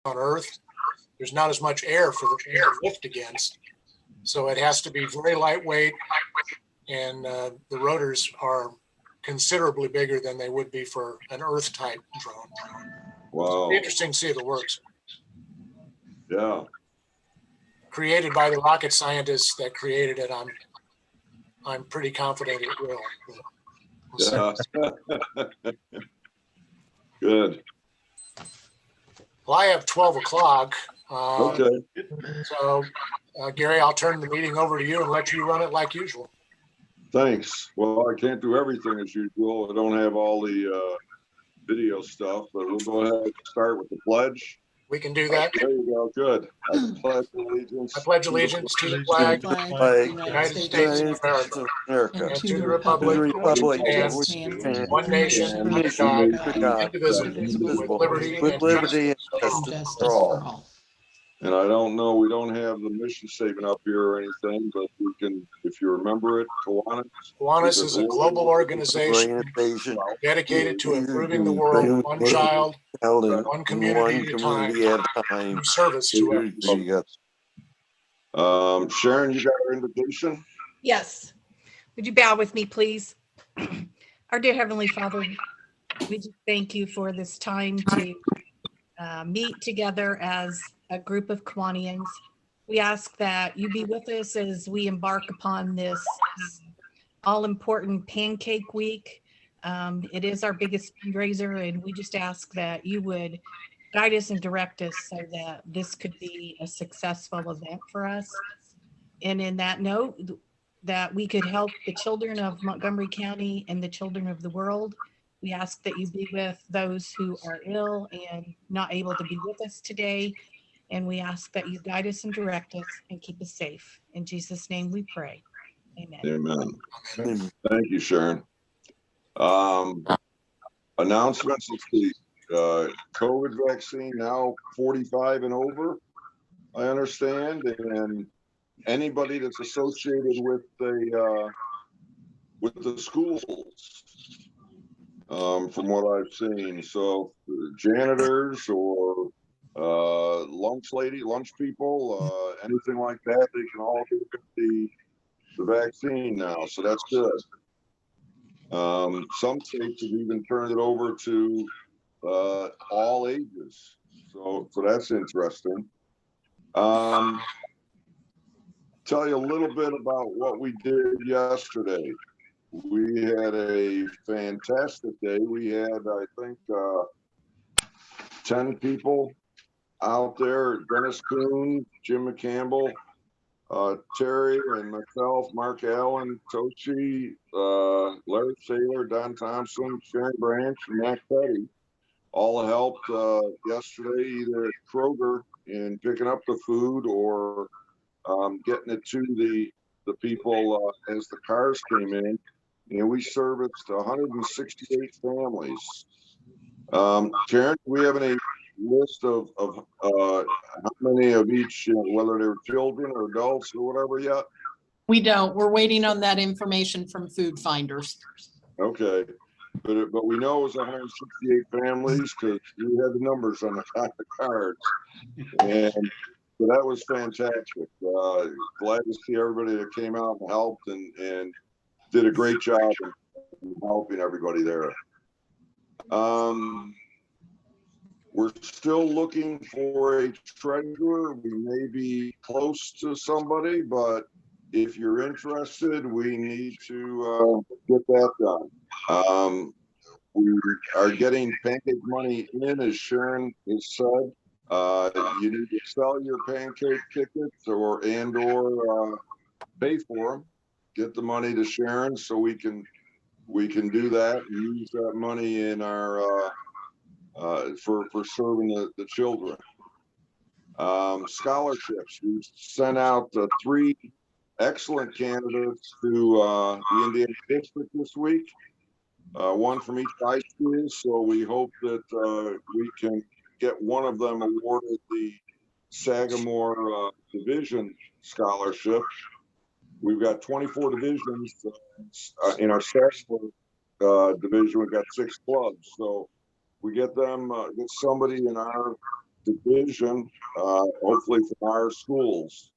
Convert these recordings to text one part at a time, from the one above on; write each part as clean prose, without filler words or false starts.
on Earth, there's not as much air for the thing to lift against. So it has to be very lightweight, and the rotors are considerably bigger than they would be for an Earth type drone. Wow. So it'll be interesting to see if it works. Yeah. Created by the rocket scientists that created it, I'm pretty confident it will. We'll Yeah. Good. Well, I have 12 o'clock. Okay. So, Gary, I'll turn the meeting over to you and let you run it like usual. Thanks. Well, I can't do everything as usual. I don't have all the video stuff, but we'll go ahead and start with the pledge. We can do that. There you go. Good. I pledge allegiance. I pledge allegiance to the flag of the United States of America, and to the republic which stands one nation under God, indivisible, with liberty and justice for all. And I don't know, we don't have the mission statement up here or anything, but we can, if you remember it, Kiwanis. Kiwanis is a global organization dedicated to improving the world one child, one community at a time, through service to others. Sharon, you got our invitation? Yes. Would you bow with me, please? Our dear Heavenly Father, we just thank you for this time to meet together as a group of Kiwanians. We ask that you be with us as we embark upon this all-important Pancake Week. It is our biggest fundraiser, and we just ask that you would guide us and direct us so that this could be a successful event for us. And in that note, that we could help the children of Montgomery County and the children of the world. We ask that you be with those who are ill and not able to be with us today. And we ask that you guide us and direct us and keep us safe. In Jesus' name we pray. Amen. Amen. Thank you, Sharon. Announcements. The COVID vaccine now 45 and over, I understand, and anybody that's associated with the schools, from what I've seen. So janitors or lunch people, anything like that, they can all get the vaccine now. So that's good. Some states have even turned it over to all ages. So that's interesting. Tell you a little bit about what we did yesterday. We had a fantastic day. We had, I think, 10 people out there. Dennis Kuhn, Jim McCampbell, Terry and myself, Mark Allen, Tochi, Larry Saylor, Don Thompson, Sharon Branch, and Matt Petty all helped yesterday, either at Kroger in picking up the food or getting it to the people as the cars came in. And we serviced 168 families. Karen, do we have any list of how many of each, whether they were children or adults or whatever yet? We don't. We're waiting on that information from Food Finders. Okay. But we know it was 168 families because we had the numbers on the cards. And so that was fantastic. Glad to see everybody that came out and helped and did a great job in helping everybody there. We're still looking for a treasurer. We may be close to somebody, but if you're interested, we need to get that done. We are getting pancake money in, as Sharon has said. You need to sell your pancake tickets or pay for them. Get the money to Sharon so we can do that and use that money in our for serving the children. Scholarships. We sent out 3 excellent candidates to the Indiana district this week. 1 from each high school. So we hope that we can get one of them awarded the Sagamore Division Scholarship. We've got 24 divisions in our Sagamore division. We've got 6 clubs. So we get them, get somebody in our division, hopefully from our schools,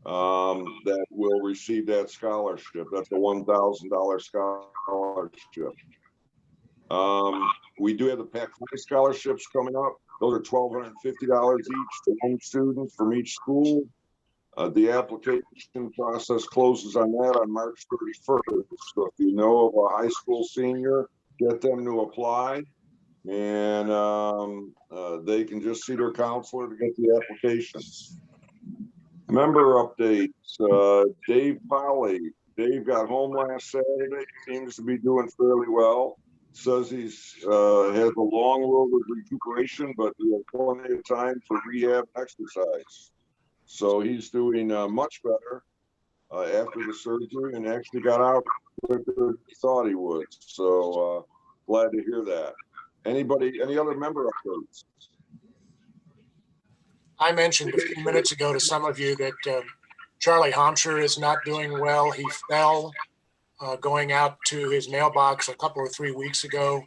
that will receive that scholarship. That's a $1,000 scholarship. We do have the Pac-5 scholarships coming up. Those are $1,250 each to one student from each school. The application process closes on that on March 31st. So if you know of a high school senior, get them to apply, and they can just see their counselor to get the applications. Member updates. Dave Polly. Dave got home last Saturday. Seems to be doing fairly well. Says he's has a long road of recuperation, but he has plenty of time for rehab exercise. So he's doing much better after the surgery, and actually got out quicker than he thought he would. So glad to hear that. Any other member updates? I mentioned a few minutes ago to some of you that Charlie Hampshire is not doing well. He fell going out to his mailbox a couple or 3 weeks ago.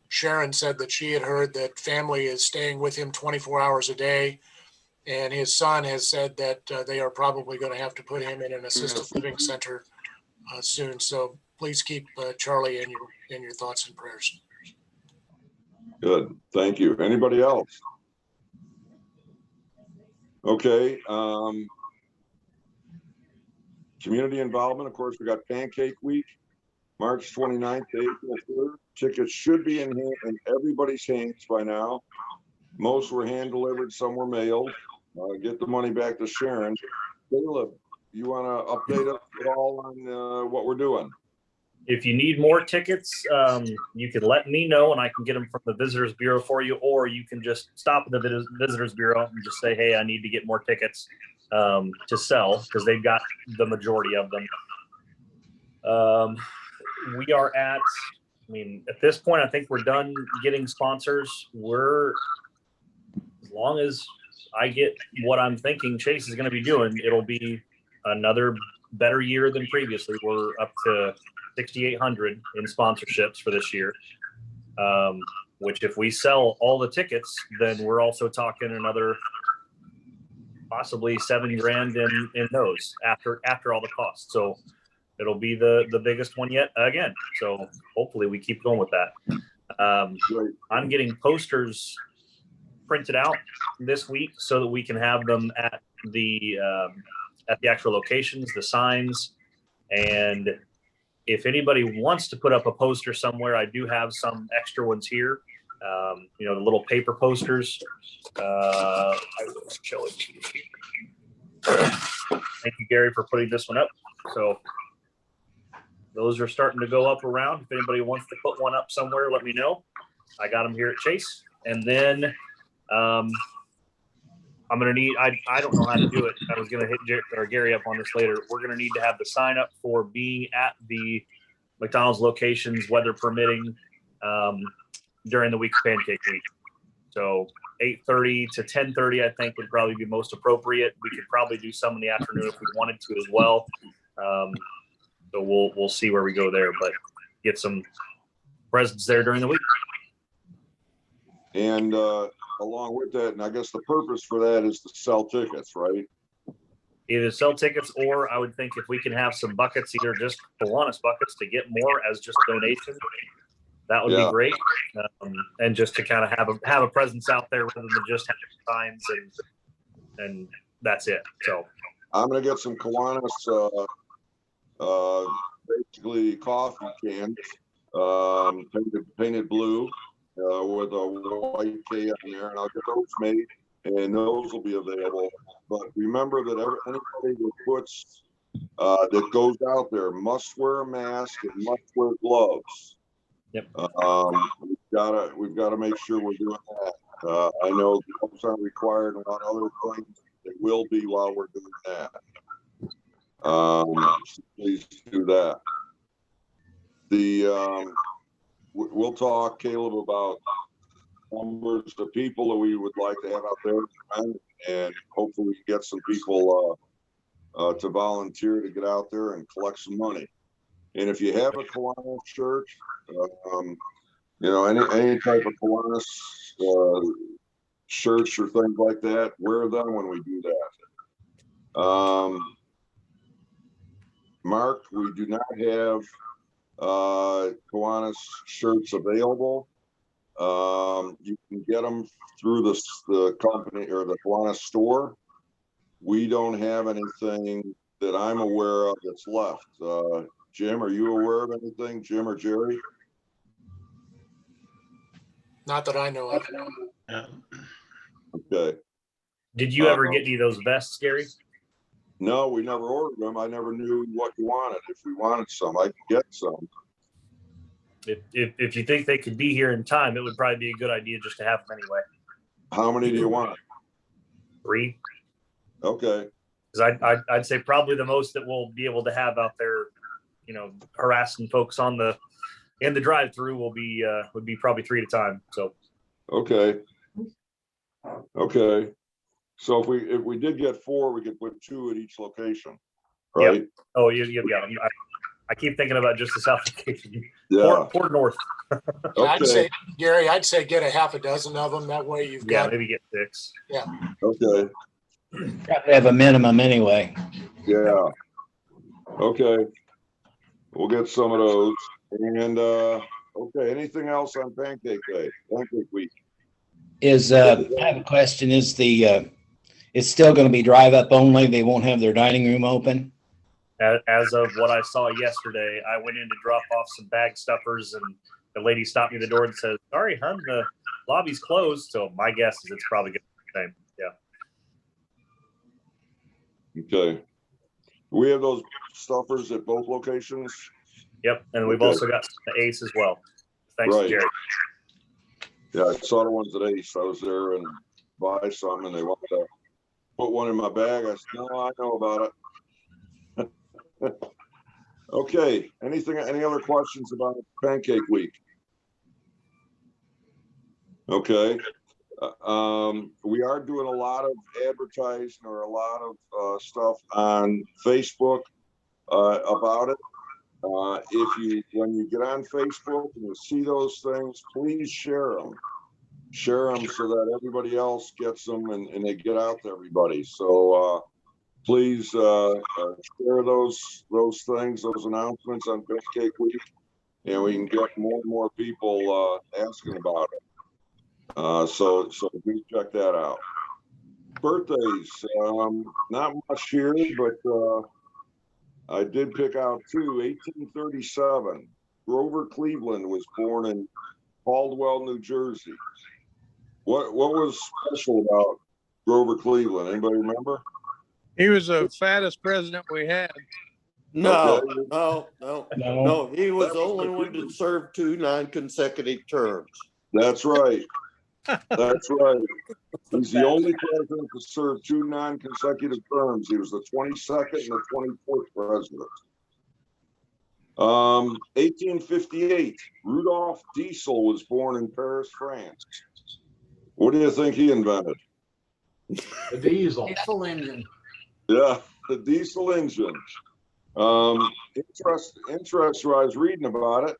Sharon said that she had heard that family is staying with him 24 hours a day. And his son has said that they are probably going to have to put him in an assisted living center soon. So please keep Charlie in your thoughts and prayers. Good, thank you. Anybody else? Okay. Community involvement. Of course, we got Pancake Week, March 29th to April 3rd. Tickets should be in everybody's hands by now. Most were hand delivered, some were mailed. Get the money back to Sharon. Caleb, you want to update us at all on what we're doing? If you need more tickets, you can let me know and I can get them from the Visitors Bureau for you, or you can just stop at the Visitors Bureau and just say, hey, I need to get more tickets to sell, because they've got the majority of them. We are at, at this point, I think we're done getting sponsors. As long as I get what I'm thinking Chase is going to be doing, it'll be another better year than previously. We're up to 6,800 in sponsorships for this year, which if we sell all the tickets, then we're also talking another possibly $7 grand in those after all the costs. So it'll be the biggest one yet again. So hopefully we keep going with that. I'm getting posters printed out this week so that we can have them at the actual locations, the signs. And if anybody wants to put up a poster somewhere, I do have some extra ones here. The little paper posters. I will show it to you. Thank you, Gary, for putting this one up. So those are starting to go up around. If anybody wants to put one up somewhere, let me know. I got them here at Chase. And then I'm going to need, I don't know how to do it. I was going to hit Gary up on this later. We're going to need to have the sign up for being at the McDonald's locations, weather permitting, during the week of Pancake Week. So 8:30 to 10:30, I think, would probably be most appropriate. We could probably do some in the afternoon if we wanted to as well. So we'll see where we go there, but get some presents there during the week. And along with that, and I guess the purpose for that is to sell tickets, right? Either sell tickets, or I would think if we can have some buckets, either just Kiwanis buckets to get more as just donations, that would be great. And just to kind of have a presence out there rather than just have signs and that's it. So I'm gonna get some Kiwanis basically coffee cans, painted blue with a white K on there, and I'll get those made, and those will be available. But remember that anybody that puts that goes out there must wear a mask and must wear gloves. Yep. We've gotta make sure we're doing that. I know gloves aren't required and a lot of other things. They will be while we're doing that. So please do that. We'll talk, Caleb, about numbers of people that we would like to have out there, and hopefully we can get some people to volunteer to get out there and collect some money. And if you have a Kiwanis shirt, any type of Kiwanis shirts or things like that, wear them when we do that. Mark, we do not have Kiwanis shirts available. You can get them through the company or the Kiwanis store. We don't have anything that I'm aware of that's left. Jim, are you aware of anything? Jim or Jerry? Not that I know of. Okay. Did you ever get any of those vests, Gary? No, we never ordered them. I never knew what you wanted. If we wanted some, I could get some. If you think they could be here in time, it would probably be a good idea just to have them anyway. How many do you want? 3. Okay. Because I'd say probably the most that we'll be able to have out there, you know, harassing folks in the drive-through would be probably 3 at a time. So. Okay. So if we did get 4, we could put 2 at each location, right? Yep. Oh, you've got them. I keep thinking about just the south location. Yeah. Port north. Okay. I'd say, Gary, get a half a dozen of them. That way you've got. Maybe get 6. Yeah. Okay. Probably have a minimum anyway. Yeah. Okay. We'll get some of those. And okay, anything else on Pancake Day? Pancake Week. I have a question. It's still going to be drive up only? They won't have their dining room open? As of what I saw yesterday, I went in to drop off some bag stuffers, and the lady stopped me at the door and said, "Sorry, hon, the lobby's closed." So my guess is it's probably going to be the same. Yeah. Okay. We have those stuffers at both locations. Yep, and we've also got the Ace as well. Thanks, Right. Jerry. Yeah, I saw the ones at Ace. I was there and buy some, and they wanted to put one in my bag. I said, "No, I know about it." Okay. Any other questions about Pancake Week? Okay. We are doing a lot of advertising or a lot of stuff on Facebook about it. When you get on Facebook and you see those things, please share them so that everybody else gets them and they get out to everybody. So please share those things, those announcements on Pancake Week, and we can get more and more people asking about it. So do check that out. Birthdays, not much here, but I did pick out 2. 1837, Grover Cleveland was born in Caldwell, New Jersey. What was special about Grover Cleveland? Anybody remember? He was the fattest president we had. No, Okay. no. He was the only one to serve 2 non-consecutive terms. That's right. That's right. He's the only president to serve 2 non-consecutive terms. He was the 22nd and the 24th president. 1858, Rudolf Diesel was born in Paris, France. What do you think he invented? The diesel. Diesel engine. Yeah, the diesel engine. Interesting, I was reading about it.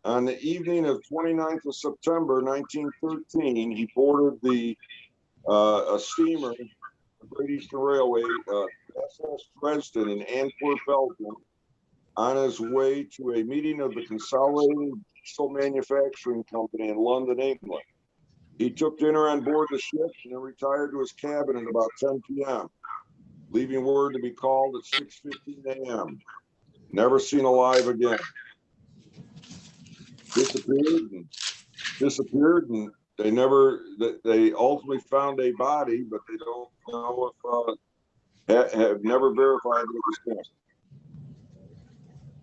On the evening of 29th of September, 1913, he boarded a steamer, the Great Eastern Railway, SS Dresden in Antwerp, Belgium, on his way to a meeting of the Consolidated Diesel Manufacturing Company in London, England. He took dinner on board the ship and then retired to his cabin at about 10 p.m., leaving word to be called at 6:15 a.m. Never seen alive again. Disappeared, and they ultimately found a body, but they don't know if have never verified that it was him.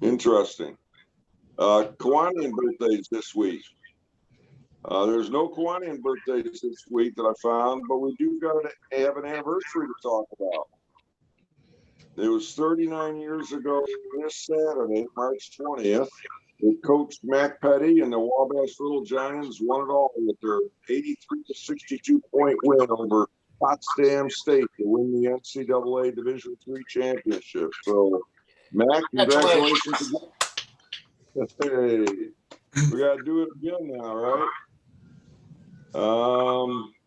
Interesting. Kiwanian birthdays this week. There's no Kiwanian birthdays this week that I found, but we do have an anniversary to talk about. It was 39 years ago this Saturday, March 20th, that Coach Mac Petty and the Wabash Little Giants won it all with their 83-62 point win over Potsdam State to win the NCAA Division III championship. So, Mac, congratulations again. Hey, we got to do it again now, right?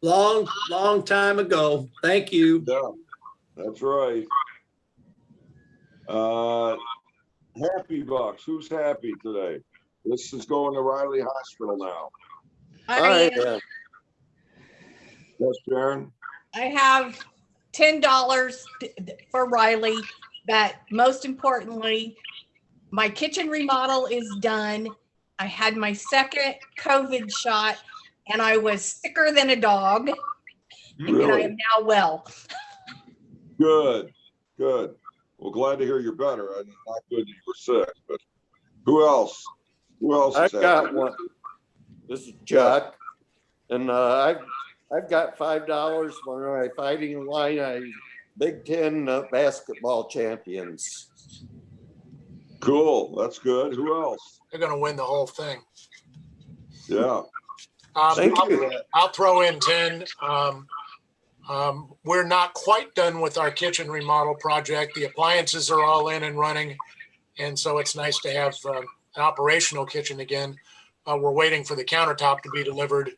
long time ago. Thank you. Yeah, that's right. Happy Bucks. Who's happy today? This is going to Riley Hospital now. I Yes, Sharon? I have $10 for Riley, but most importantly, my kitchen remodel is done. I had my second COVID shot and I was sicker than a dog. And I Really? am now well. Good, good. Well, glad to hear you're better. I'm not good you were sick, but who else? Who else I've is got happy? one. This is Chuck, and I've got $5 for my Fighting Illini Big Ten basketball champions. Cool, that's good. Who else? They're going to win the whole thing. Yeah, Thank you. I'll throw in 10. We're not quite done with our kitchen remodel project. The appliances are all in and running. And so it's nice to have an operational kitchen again. We're waiting for the countertop to be delivered,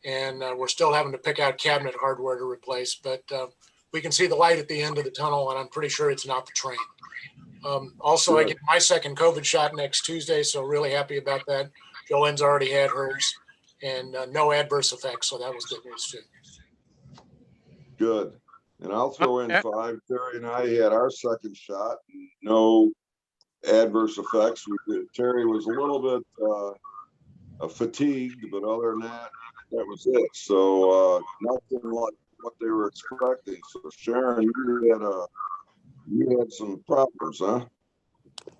and we're still having to pick out cabinet hardware to replace, but we can see the light at the end of the tunnel, and I'm pretty sure it's not the train. Also, I get my second COVID shot next Tuesday, so really happy about that. Jolene's already had hers, and no adverse effects, so that was good news too. good. And I'll throw in 5. Terry and I had our second shot. No adverse effects. Terry was a little bit fatigued, but other than that, that was it. So nothing like what they were expecting. So Sharon, you had some problems, huh?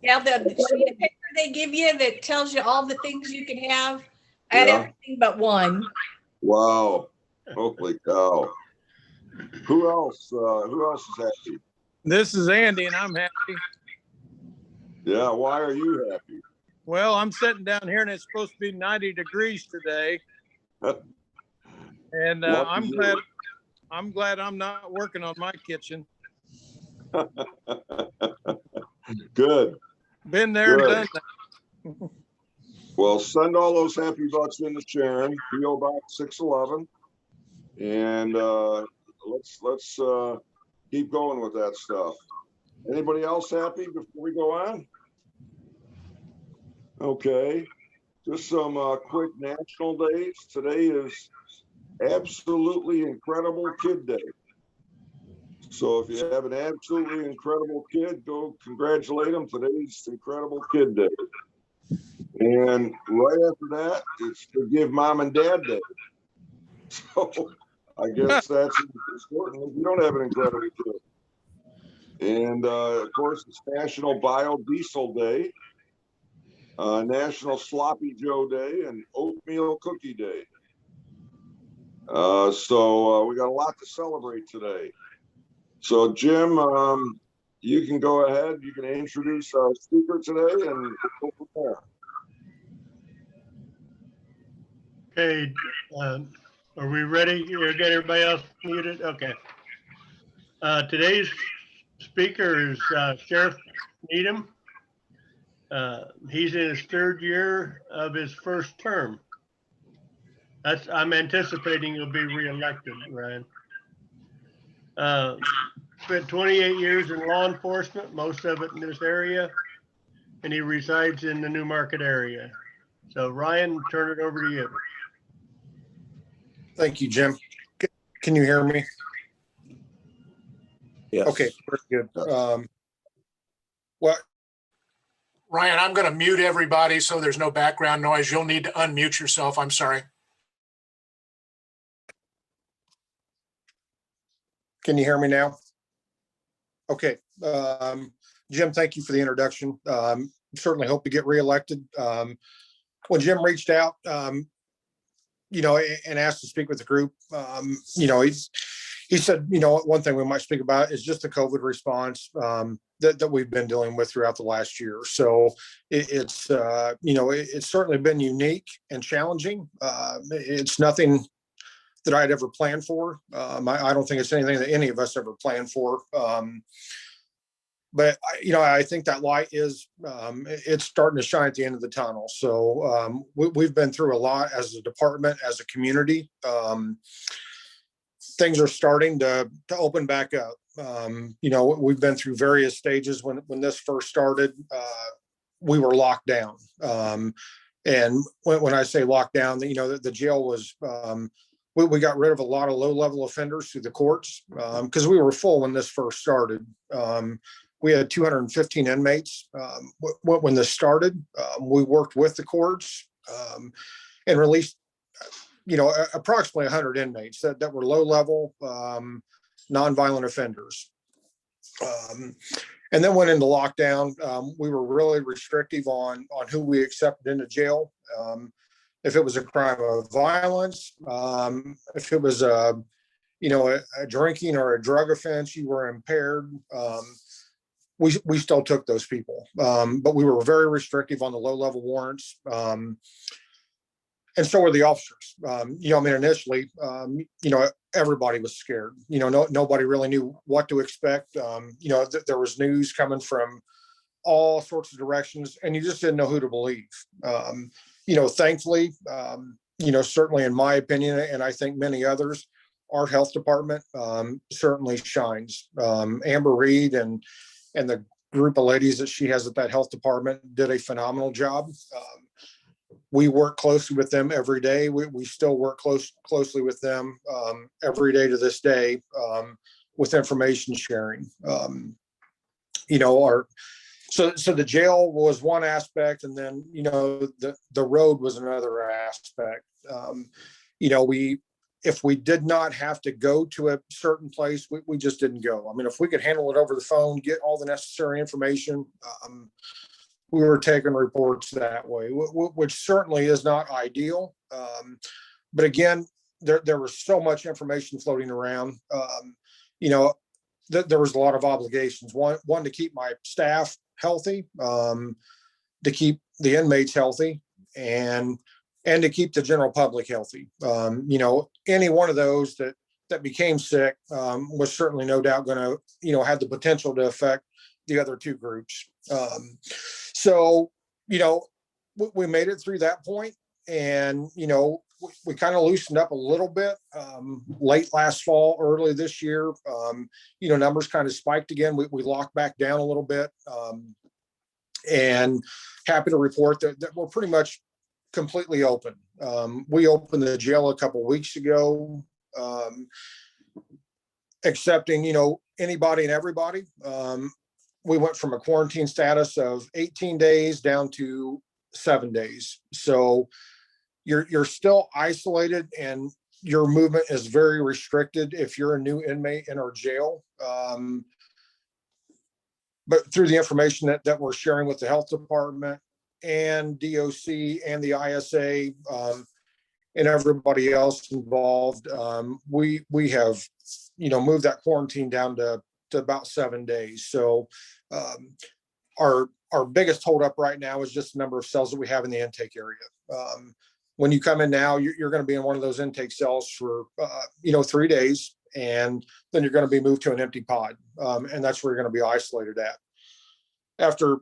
Yeah, the sheet of paper they give you that tells you all the things you can have. I had Yeah. everything but one. Wow. Holy cow. Who else is happy? This is Andy and I'm happy. Yeah, why are you happy? Well, I'm sitting down here and it's supposed to be 90 degrees today. And Lucky you. I'm glad I'm not working on my kitchen. Good. Been there and Good. done that. Well, send all those happy bucks in to Sharon, PO Box 611, and let's keep going with that stuff. Anybody else happy before we go on? Okay, just some quick national days. Today is Absolutely Incredible Kid Day. So if you have an absolutely incredible kid, go congratulate them. Today's Incredible Kid Day. And right after that, it's Forgive Mom and Dad Day. So I guess that's important if you don't have an incredible kid. And of course, it's National Biodiesel Day, National Sloppy Joe Day, and Oatmeal Cookie Day. So we got a lot to celebrate today. So Jim, you can go ahead. You can introduce our speaker today, and we'll go from there. Okay, are we ready? You got everybody else muted? Okay. Today's speaker is Sheriff Needham. He's in his 3rd year of his first term. I'm anticipating he'll be reelected, Ryan. Spent 28 years in law enforcement, most of it in this area, and he resides in the New Market area. So Ryan, turn it over to you. Thank you, Jim. Can you hear me? Yes. Okay, very good. Well, Ryan, I'm going to mute everybody so there's no background noise. You'll need to unmute yourself. I'm sorry. can you hear me now? Okay. Jim, thank you for the introduction. Certainly hope to get reelected. When Jim reached out, and asked to speak with the group, he said, one thing we might speak about is just the COVID response that we've been dealing with throughout the last year. So it's certainly been unique and challenging. It's nothing that I'd ever planned for. I don't think it's anything that any of us ever planned for. But I think that light is, it's starting to shine at the end of the tunnel. So we've been through a lot as a department, as a community. things are starting to open back up. You know, we've been through various stages. When this first started, we were locked down. And when I say locked down, you know, the jail was, we got rid of a lot of low-level offenders through the courts because we were full when this first started. We had 215 inmates when this started. We worked with the courts and released, you know, approximately 100 inmates that were low-level, nonviolent offenders. And then went into lockdown. We were really restrictive on who we accepted into jail. If it was a crime of violence, if it was a drinking or a drug offense, you were impaired. We still took those people, but we were very restrictive on the low-level warrants. And so were the officers. You know, I mean, initially, you know, everybody was scared. You know, nobody really knew what to expect. You know, there was news coming from all sorts of directions, and you just didn't know who to believe. You know, thankfully, you know, certainly in my opinion, and I think many others, our health department certainly shines. Amber Reed and the group of ladies that she has at that health department did a phenomenal job. We work closely with them every day. We still work closely with them every day to this day with information sharing. You know, so the jail was one aspect, and then, you know, the road was another aspect. You know, if we did not have to go to a certain place, we just didn't go. I mean, if we could handle it over the phone, get all the necessary information, we were taking reports that way, which certainly is not ideal. But again, there was so much information floating around. You know, there was a lot of obligations. One to keep my staff healthy, to keep the inmates healthy, and to keep the general public healthy. You know, any one of those that became sick was certainly no doubt going to, you know, have the potential to affect the other two groups. So, you know, we made it through that point, and, you know, we kind of loosened up a little bit late last fall, early this year. You know, numbers kind of spiked again. We locked back down a little bit, and happy to report that we're pretty much completely open. We opened the jail a couple of weeks ago, accepting, you know, anybody and everybody. We went from a quarantine status of 18 days down to 7 days. So you're still isolated, and your movement is very restricted if you're a new inmate in our jail. But through the information that we're sharing with the health department and DOC and the ISA, and everybody else involved, we have, you know, moved that quarantine down to about 7 days. So our biggest holdup right now is just the number of cells that we have in the intake area. When you come in now, you're going to be in one of those intake cells for, you know, 3 days, and then you're going to be moved to an empty pod. And that's where you're going to be isolated at. After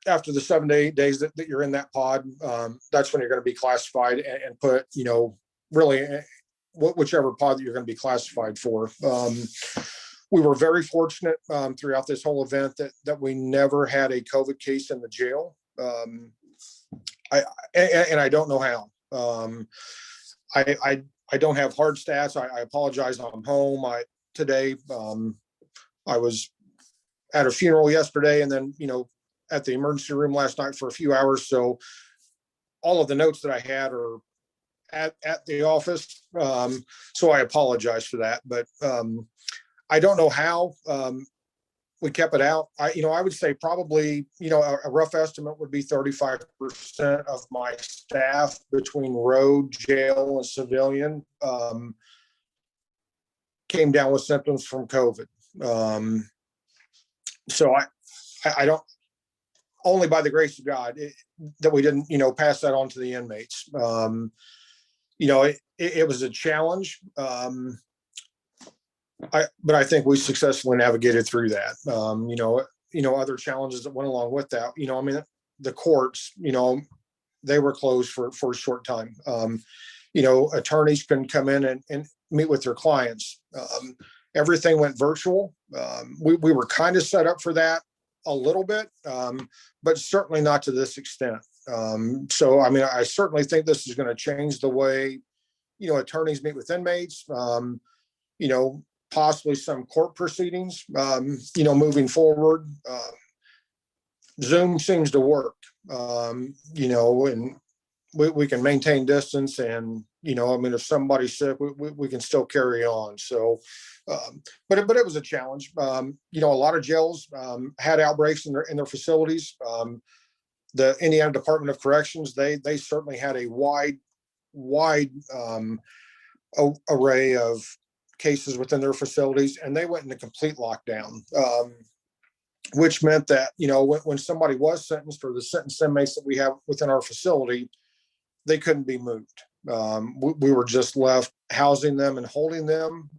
the 7 to 8 days that you're in that pod, that's when you're going to be classified and put, you know, really whichever pod that you're going to be classified for. We were very fortunate throughout this whole event that we never had a COVID case in the jail. I don't know how. I don't have hard stats. I apologize. I'm home. Today I was at a funeral yesterday, and then, you know, at the emergency room last night for a few hours. So all of the notes that I had are at the office. So I apologize for that, but I don't know how we kept it out. I would say probably, you know, a rough estimate would be 35% of my staff between road, jail, and civilian came down with symptoms from COVID. So I don't, only by the grace of God that we didn't, you know, pass that on to the inmates. You know, it was a challenge. But I think we successfully navigated through that. You know, other challenges that went along with that. You know, I mean, the courts, you know, they were closed for a short time. You know, attorneys couldn't come in meet with their clients. Everything went virtual. We were kind of set up for that a little bit, but certainly not to this extent. So, I mean, I certainly think this is going to change the way, attorneys meet with inmates, possibly some court proceedings, moving forward. Zoom seems to work, and we can maintain distance and, if somebody's sick, we can still carry on. So, but it was a challenge. A lot of jails had outbreaks in their facilities. The Indiana Department of Corrections, they certainly had a wide array of cases within their facilities, and they went into complete lockdown, which meant that, when somebody was sentenced, or the sentenced inmates that we have within our facility, they couldn't be moved. We were just left housing them and holding them,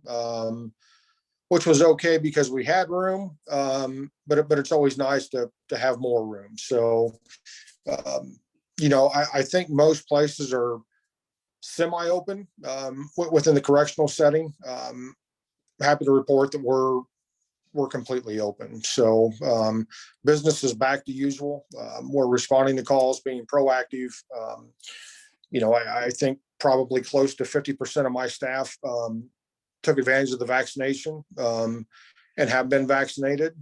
which was okay because we had room, but it's always nice to have more room. So, I think most places are semi-open within the correctional setting. Happy to report that we're completely open. So business is back to usual. We're responding to calls, being proactive. I think probably close to 50% of my staff took advantage of the vaccination and have been vaccinated.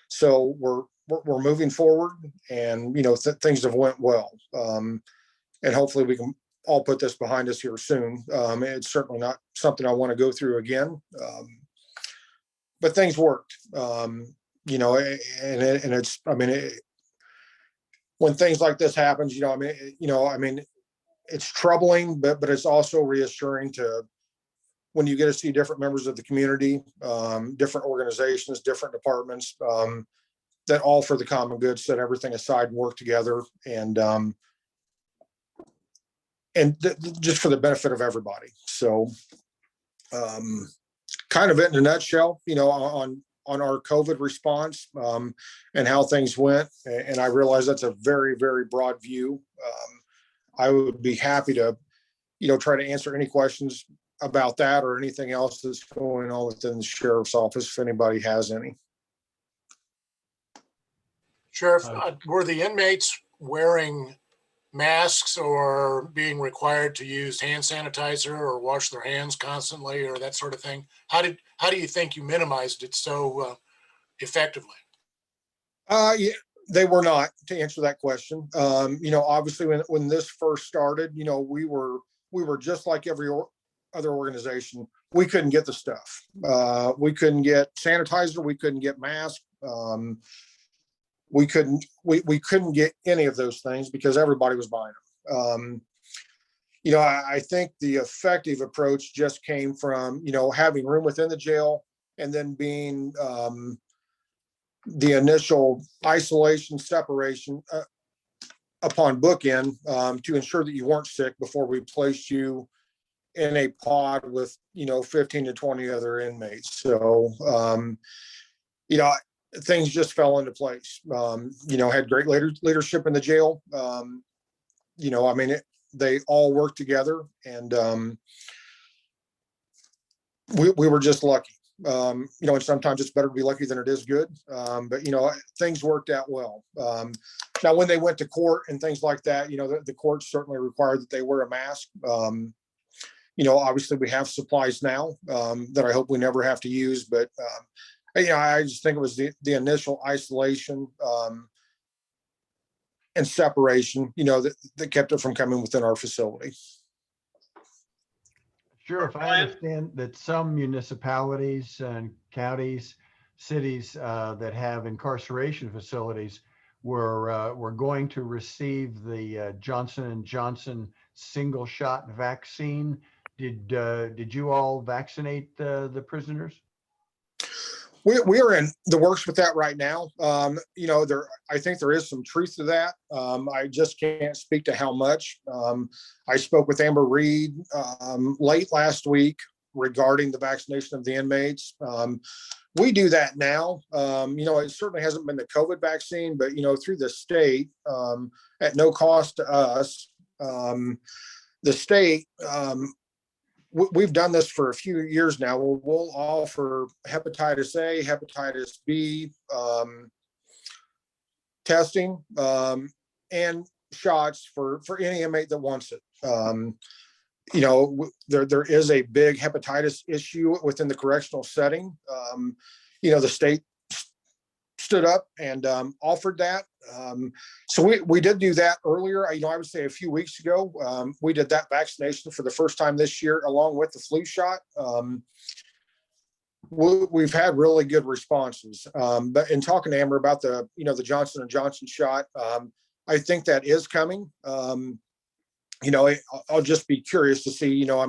So we're moving forward, and things have went well. And hopefully we can all put this behind us here soon. It's certainly not something I want to go through again. But things worked, and it's, when things like this happens, it's troubling, but it's also reassuring to, when you get to see different members of the community, different organizations, different departments, that all for the common good, set everything aside and work together, and just for the benefit of everybody. So, kind of it in a nutshell, on our COVID response, and how things went. And I realize that's a very, very broad view. I would be happy to, try to answer any questions about that or anything else that's going on within the sheriff's office, if anybody has any. Sheriff, were the inmates wearing masks or being required to use hand sanitizer or wash their hands constantly or that sort of thing? How do you think you minimized it so effectively? Yeah, they were not, to answer that question. Obviously when this first started, we were just like every other organization. We couldn't get the stuff. We couldn't get sanitizer. We couldn't get masks. We couldn't get any of those things because everybody was buying them. I think the effective approach just came from, having room within the jail, and then being the initial isolation, separation upon bookend, to ensure that you weren't sick before we placed you in a pod with, 15 to 20 other inmates. So, things just fell into place. Had great leadership in the jail. They all worked together, and we were just lucky. And sometimes it's better to be lucky than it is good. But things worked out well. Now, when they went to court and things like that, the courts certainly required that they wear a mask. Obviously we have supplies now that I hope we never have to use, but I just think it was the initial isolation and separation, that kept it from coming within our facility. Sheriff, I understand that some municipalities and counties, cities that have incarceration facilities were going to receive the Johnson & Johnson single shot vaccine. Did you all vaccinate the prisoners? We are in the works with that right now. I think there is some truth to that. I just can't speak to how much. I spoke with Amber Reed late last week regarding the vaccination of the inmates. We do that now. It certainly hasn't been the COVID vaccine, but, through the state, at no cost to us, the state we've done this for a few years now. We'll offer hepatitis A, hepatitis B testing and shots for any inmate that wants it. There is a big hepatitis issue within the correctional setting. The state stood up and offered that. So we did do that earlier. I would say a few weeks ago. We did that vaccination for the first time this year, along with the flu shot. We've had really good responses. But in talking to Amber about the Johnson & Johnson shot, I think that is coming. I'll just be curious to see, how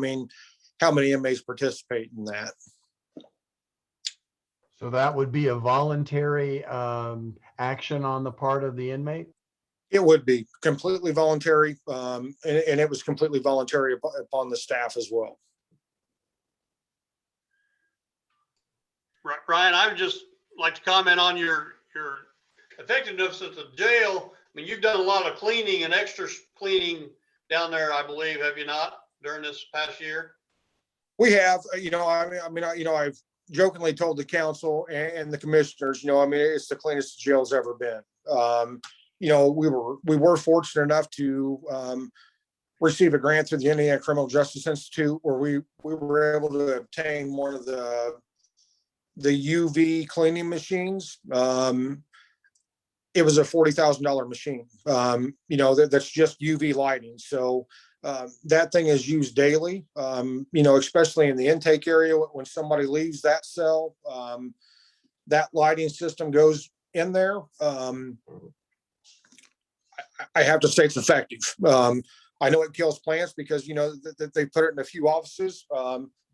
many inmates participate in that. So that would be a voluntary action on the part of the inmate? It would be completely voluntary, and it was completely voluntary upon the staff as well. Ryan, I would just like to comment on your effectiveness at the jail. I mean, you've done a lot of cleaning and extra cleaning down there, I believe, have you not, during this past year? We have. I've jokingly told the council and the commissioners, it's the cleanest the jail's ever been. We were fortunate enough to receive a grant through the Indiana Criminal Justice Institute, where we were able to obtain one of the UV cleaning machines. It was a $40,000 machine, that's just UV lighting. So that thing is used daily, especially in the intake area. When somebody leaves that cell, that lighting system goes in there. I have to say it's effective. I know it kills plants because, they put it in a few offices.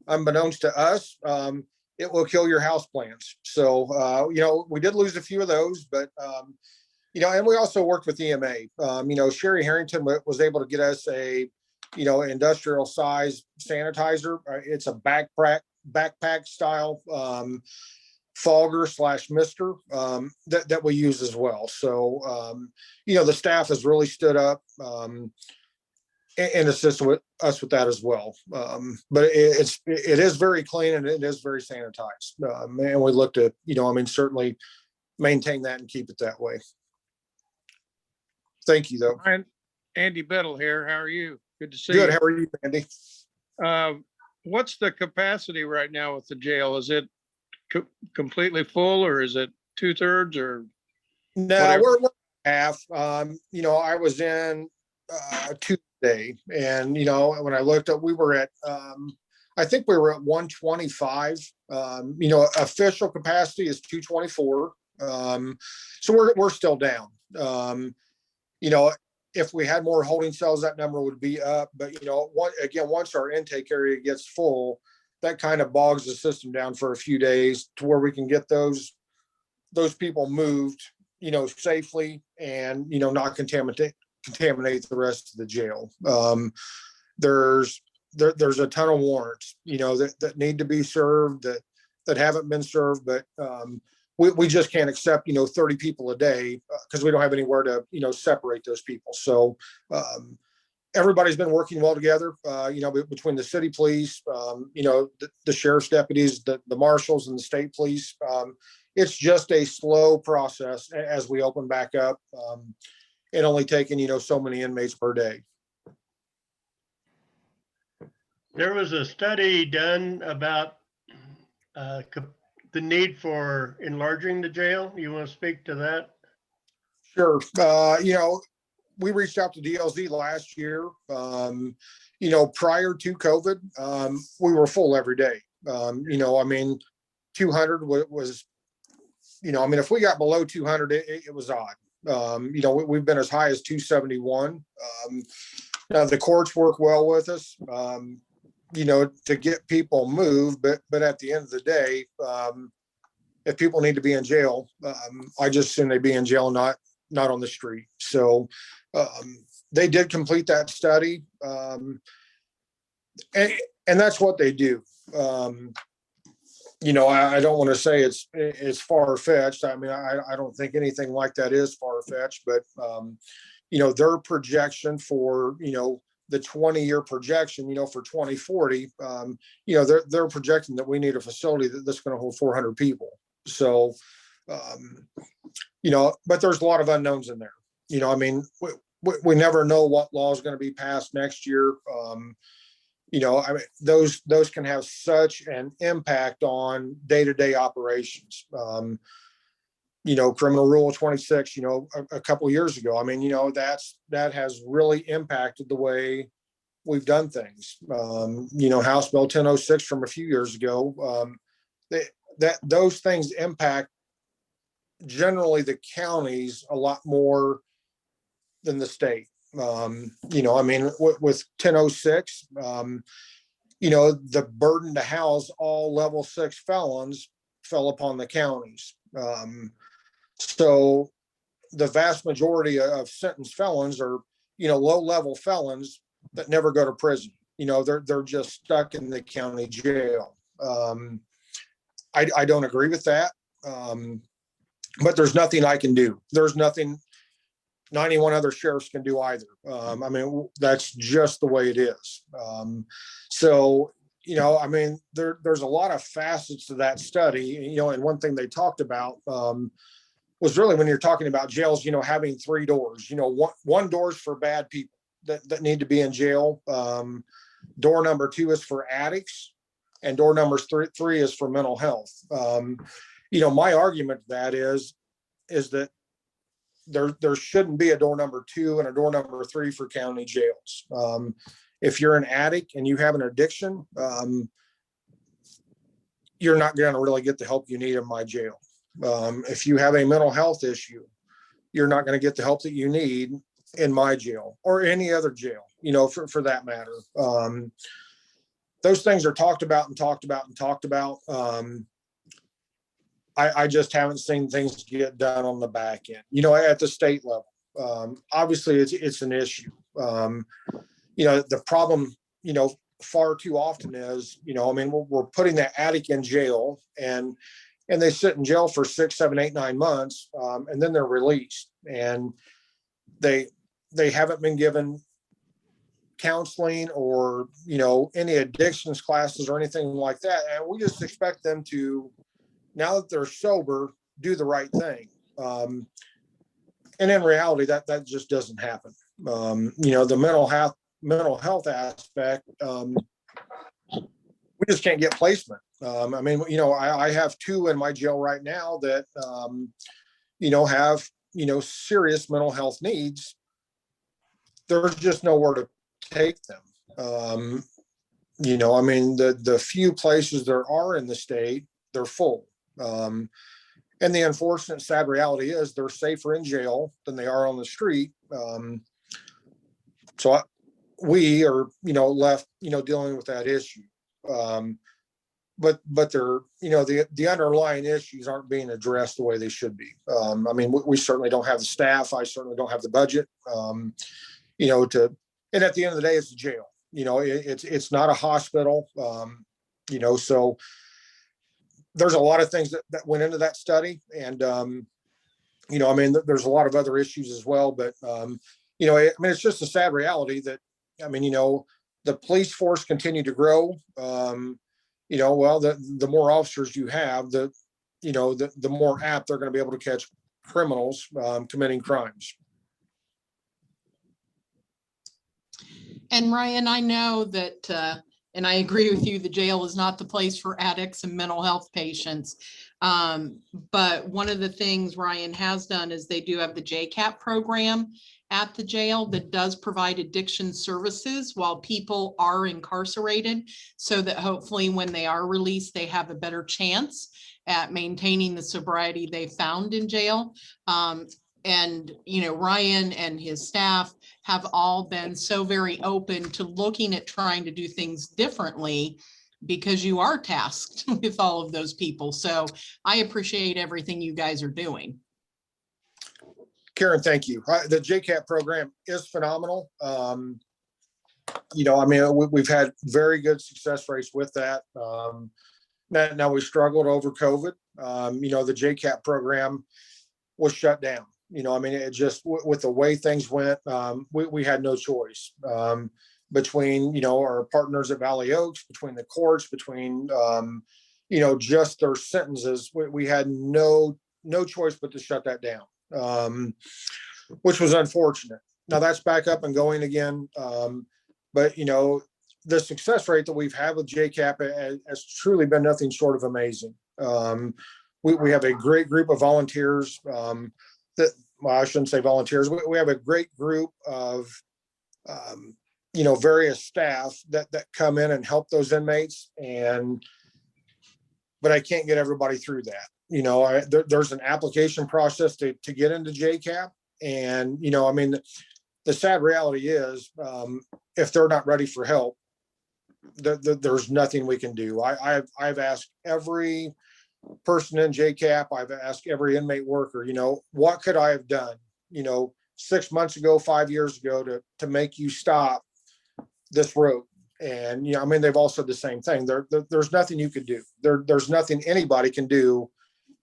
Unbeknownst to us, it will kill your house plants. So, we did lose a few of those, but, and we also worked with EMA. Sherry Harrington was able to get us a, industrial size sanitizer. It's a backpack style fogger / mister that we use as well. So, the staff has really stood up and assisted with us with that as well. But it is very clean and it is very sanitized. And we look to, certainly maintain that and keep it that way. Thank you, though. Andy Biddle here. How are you? Good to see Good. you. How are you, Andy? What's the capacity right now with the jail? Is it completely full, or is it 2/3 or? No, we're half. I was in Tuesday, and when I looked up, we were at I think we were at 125. Official capacity is 224. So we're still down. If we had more holding cells, that number would be up. But once our intake area gets full, that kind of bogs the system down for a few days to where we can get those people moved, safely and not contaminate the rest of the jail. There's a ton of warrants, that need to be served that haven't been served, but we just can't accept 30 people a day because we don't have anywhere to separate those people. So everybody's been working well together, between the city police, the sheriff's deputies, the marshals, and the state police. It's just a slow process as we open back up, and only taking so many inmates per day. There was a study done about the need for enlarging the jail. You want to speak to that? Sure. We reached out to DLZ last year. Prior to COVID, we were full every day. 200 was, if we got below 200, it was odd. We've been as high as 271. The courts work well with us, to get people moved, but at the end of the day, if people need to be in jail, I just assume they be in jail, not on the street. So they did complete that study, and that's what they do. I don't want to say it's far-fetched. I mean, I don't think anything like that is far-fetched, but their projection for the 20-year projection, for 2040, they're projecting that we need a facility that's going to hold 400 people. So, but there's a lot of unknowns in there. We never know what law is going to be passed next year. Those can have such an impact on day-to-day operations. Criminal Rule 26, a couple of years ago, that has really impacted the way we've done things. House Bill 1006 from a few years ago, those things impact generally the counties a lot more than the state. With 1006, the burden to house all level 6 felons fell upon the counties. So the vast majority of sentenced felons are, low-level felons that never go to prison. They're just stuck in the county jail. I don't agree with that. But there's nothing I can do. There's nothing 91 other sheriffs can do either. That's just the way it is. There's a lot of facets to that study, and one thing they talked about was really when you're talking about jails, having 3 doors, one door's for bad people that need to be in jail. Door number 2 is for addicts, and door number 3 is for mental health. My argument to that is that there shouldn't be a door number 2 and a door number 3 for county jails. If you're an addict and you have an addiction, you're not going to really get the help you need in my jail. If you have a mental health issue, you're not going to get the help that you need in my jail or any other jail, for that matter. Those things are talked about. I just haven't seen things get done on the back end, at the state level. Obviously it's an issue. The problem, far too often is, we're putting that addict in jail and they sit in jail for 6, 7, 8, 9 months. And then they're released and they haven't been given counseling or, any addictions classes or anything like that. And we just expect them to, now that they're sober, do the right thing. And in reality, that just doesn't happen. The mental health aspect, we just can't get placement. I have 2 in my jail right now that, have, serious mental health needs. There's just nowhere to take them. The few places there are in the state, they're full. And the unfortunate, sad reality is they're safer in jail than they are on the street. We are, left, dealing with that issue. But they're, the underlying issues aren't being addressed the way they should be. We certainly don't have the staff. I certainly don't have the budget, and at the end of the day, it's a jail. It's not a hospital. So there's a lot of things that went into that study. And, there's a lot of other issues as well. But, it's just a sad reality that, the police force continue to grow. The more officers you have, the more apt they're going to be able to catch criminals committing crimes. And Ryan, I know that, and I agree with you, the jail is not the place for addicts and mental health patients. But one of the things Ryan has done is they do have the JCAP program at the jail that does provide addiction services while people are incarcerated, so that hopefully when they are released, they have a better chance at maintaining the sobriety they found in jail. And, Ryan and his staff have all been so very open to looking at trying to do things differently, because you are tasked with all of those people. So I appreciate everything you guys are doing. Karen, thank you. The JCAP program is phenomenal. We've had very good success rates with that. Now we struggled over COVID. The JCAP program was shut down. It just, with the way things went, we had no choice. between, our partners at Valley Oaks, between the courts, between, just their sentences. We had no choice but to shut that down, which was unfortunate. Now that's back up and going again. But the success rate that we've had with JCAP has truly been nothing short of amazing. We have a great group of volunteers well, I shouldn't say volunteers. We have a great group of, various staff that come in and help those inmates. But I can't get everybody through that. There's an application process to get into JCAP. And, the sad reality is, if they're not ready for help, there's nothing we can do. I've asked every person in JCAP, I've asked every inmate worker, what could I have done, 6 months ago, 5 years ago to make you stop this road? And, they've all said the same thing. There's nothing you could do. There's nothing anybody can do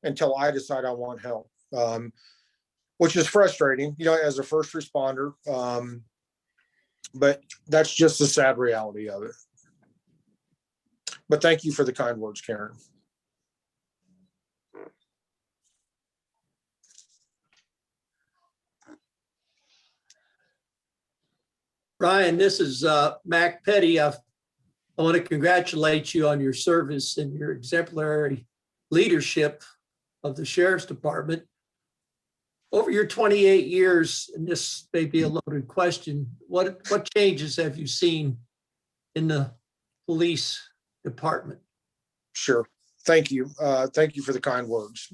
until I decide I want help, which is frustrating, as a first responder. But that's just the sad reality of it. But thank you for the kind words, Karen. Ryan, this is Mac Petty. I want to congratulate you on your service and your exemplary leadership of the Sheriff's Department. Over your 28 years, and this may be a loaded question, what changes have you seen in the police department? Sure. Thank you. Thank you for the kind words.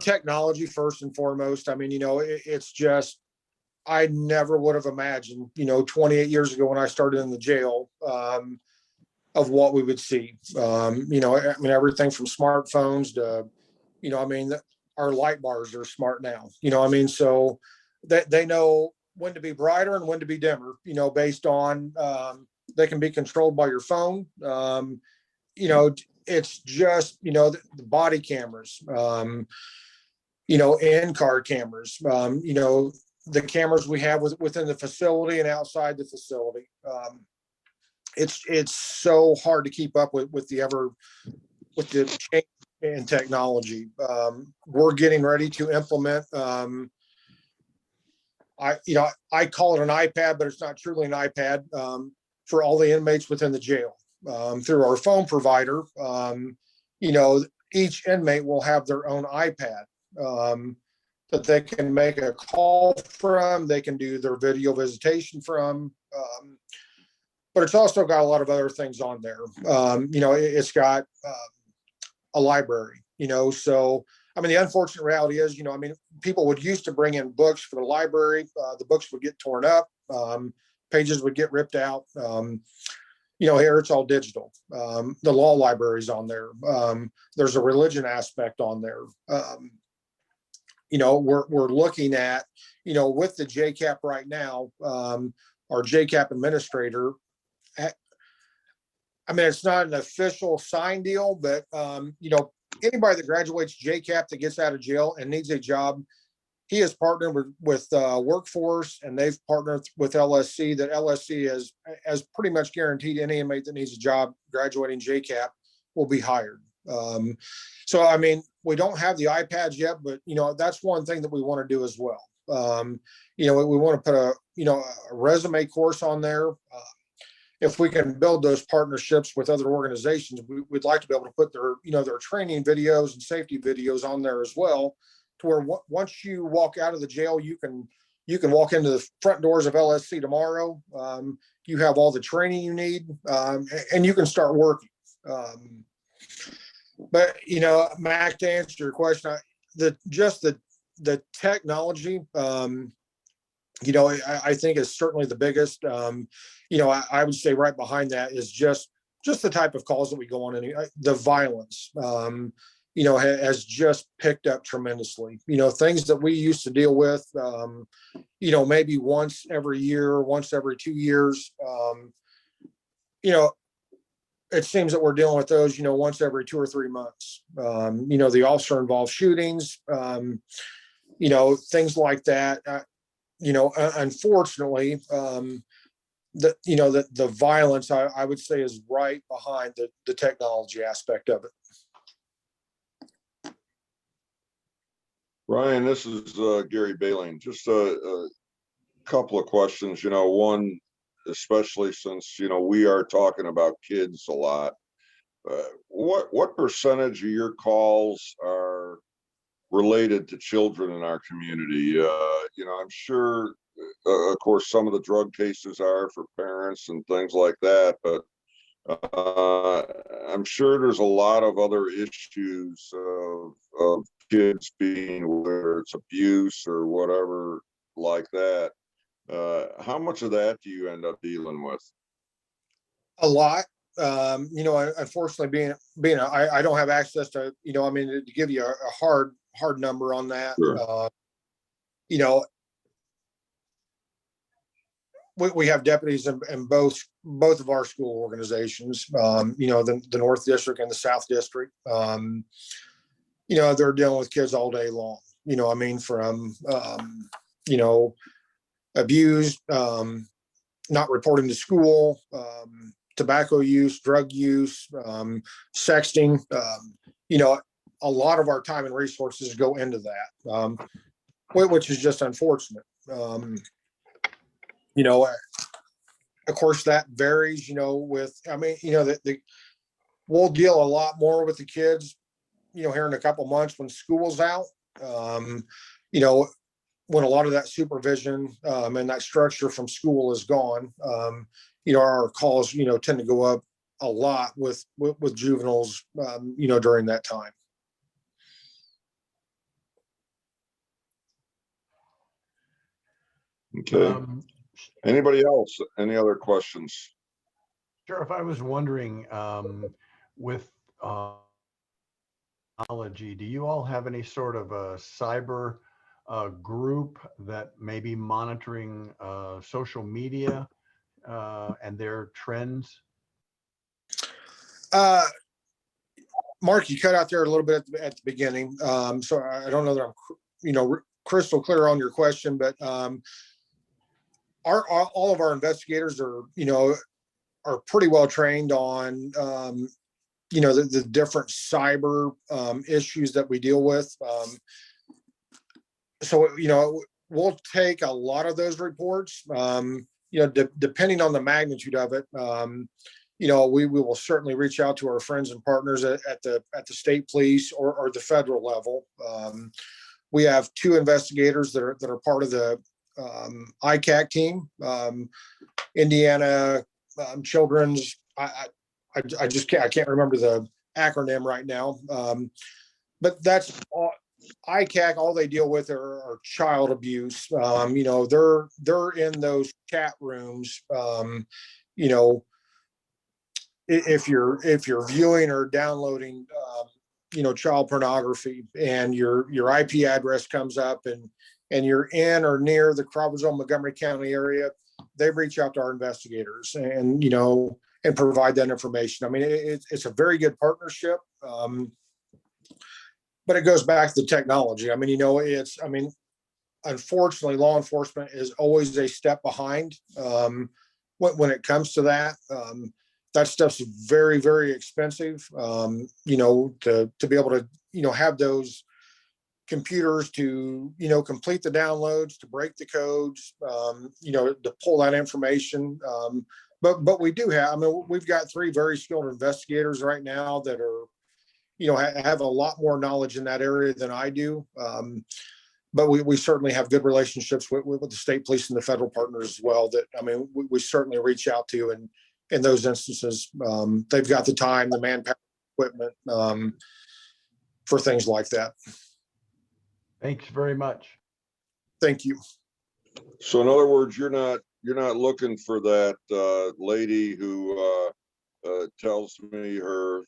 Technology first and foremost. It's just, I never would have imagined, 28 years ago when I started in the jail, of what we would see. Everything from smartphones to, our light bars are smart now, so that they know when to be brighter and when to be dimmer, based on, they can be controlled by your phone. It's just, the body cameras, in-car cameras, the cameras we have within the facility and outside the facility. It's so hard to keep up with the change in technology. We're getting ready to implement, I call it an iPad, but it's not truly an iPad, for all the inmates within the jail. Through our phone provider, each inmate will have their own iPad, that they can make a call from, they can do their video visitation from, but it's also got a lot of other things on there. It's got a library, so, the unfortunate reality is, people would used to bring in books for the library. The books would get torn up, pages would get ripped out. Here it's all digital. The law library's on there. There's a religion aspect on there. We're looking at, with the JCAP right now, our JCAP administrator, it's not an official sign deal, but, anybody that graduates JCAP that gets out of jail and needs a job, he has partnered with Workforce, and they've partnered with LSC, that LSC has pretty much guaranteed any inmate that needs a job graduating JCAP will be hired. So, we don't have the iPads yet, but, that's one thing that we want to do as well. We want to put a resume course on there. If we can build those partnerships with other organizations, we'd like to be able to put their training videos and safety videos on there as well, to where once you walk out of the jail, you can walk into the front doors of LSC tomorrow. You have all the training you need, and you can start working. But, Mac, to answer your question, the technology, I think is certainly the biggest. I would say right behind that is just the type of calls that we go on, and the violence, has just picked up tremendously. Things that we used to deal with, maybe once every year, once every 2 years, it seems that we're dealing with those, once every 2 or 3 months. The officer involved shootings, things like that. Unfortunately, the violence, I would say, is right behind the technology aspect of it. Ryan, this is Gary Baling. Just a couple of questions. One, especially since we are talking about kids a lot. What percentage of your calls are related to children in our community? I'm sure, of course, some of the drug cases are for parents and things like that, but I'm sure there's a lot of other issues of kids being, whether it's abuse or whatever like that. How much of that do you end up dealing with? A lot. Unfortunately, I don't have access to, to give you a hard number on that. Sure. We have deputies in both of our school organizations, the North District and the South District. They're dealing with kids all day long, from, abused, not reporting to school, tobacco use, drug use, sexting. A lot of our time and resources go into that, which is just unfortunate. Of course, that varies, we'll deal a lot more with the kids, here in a couple months when school's out. When a lot of that supervision and that structure from school is gone, our calls, tend to go up a lot with juveniles, during that time. Okay. Anybody else? Any other questions? Sheriff, I was wondering, with technology, do you all have any sort of a cyber group that may be monitoring social media and their trends? Mark, you cut out there a little bit at the beginning, so I don't know that I'm, crystal clear on your question, but all of our investigators are pretty well trained on the different cyber issues that we deal with. So we'll take a lot of those reports, depending on the magnitude of it. We will certainly reach out to our friends and partners at the state police or the federal level. We have 2 investigators that are part of the ICAC team, Indiana Children's. I can't remember the acronym right now, but that's all. ICAC, all they deal with are child abuse. They're in those chat rooms. If you're viewing or downloading, child pornography, and your IP address comes up, and you're in or near the Crawfordsville, Montgomery County area, they reach out to our investigators and provide that information. It's a very good partnership. But it goes back to the technology. Unfortunately, law enforcement is always a step behind when it comes to that. That stuff's very, very expensive, to be able to, have those computers to, complete the downloads, to break the codes, to pull that information. But we do have, we've got 3 very skilled investigators right now that are, have a lot more knowledge in that area than I do. But we certainly have good relationships with the state police and the federal partners as well that, we certainly reach out to, and in those instances, they've got the time, the manpower, equipment, for things like that. Thanks very much. Thank you. So in other words, you're not looking for that lady who tells me her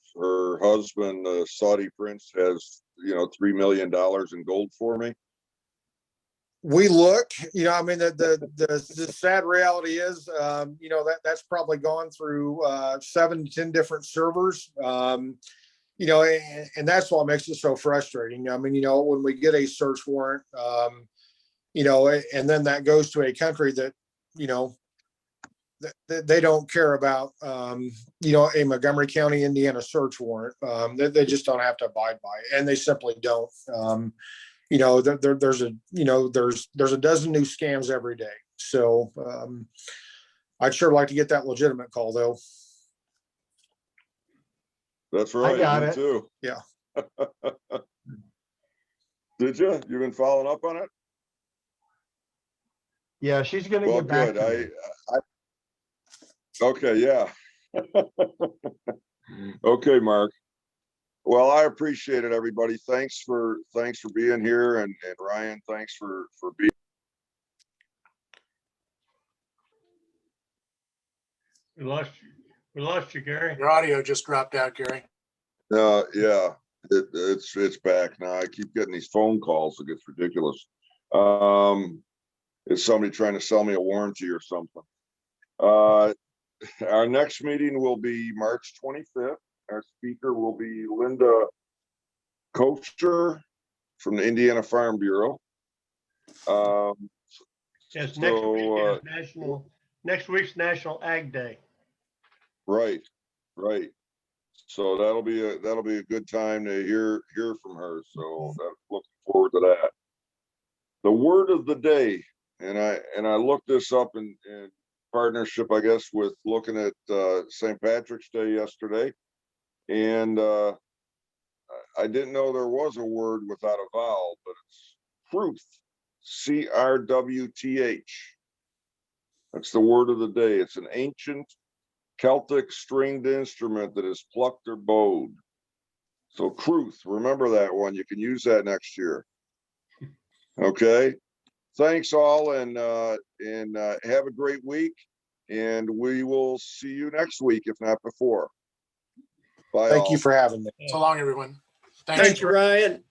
husband, the Saudi prince, has $3 million in gold for me. We look, the sad reality is, that's probably gone through 7 to 10 different servers, and that's what makes it so frustrating. When we get a search warrant, and then that goes to a country that, they don't care about, you know, a Montgomery County, Indiana search warrant. They just don't have to abide by it, and they simply don't. You know, there's a dozen new scams every day. So I'd sure like to get that legitimate call though. That's right. got Me it. too. Yeah. Did you? You've been following up on it? Yeah, she's gonna Well, get back good. to me. Okay, yeah. Okay, Mark. Well, I appreciate it, everybody. Thanks for being here, and Ryan, thanks for being. We lost you, Gary. Your audio just dropped out, Gary. Yeah, it's back now. I keep getting these phone calls. It gets ridiculous. Is somebody trying to sell me a warranty or something? Our next meeting will be March 25th. Our speaker will be Linda Kocher from the Indiana Farm Bureau. Yes, So, next week's National Ag Day. right. So that'll be a good time to hear from her. So I'm looking forward to that. The word of the day, and I looked this up in partnership, I guess, with looking at St. Patrick's Day yesterday, and I didn't know there was a word without a vowel, but it's cruth, CRWTH. That's the word of the day. It's an ancient Celtic stringed instrument that is plucked or bowed. So cruth, remember that one. You can use that next year. Okay. Thanks all, and have a great week. And we will see you next week, if not before. Bye. Thank you for having me. So long, everyone. Thank you, Ryan.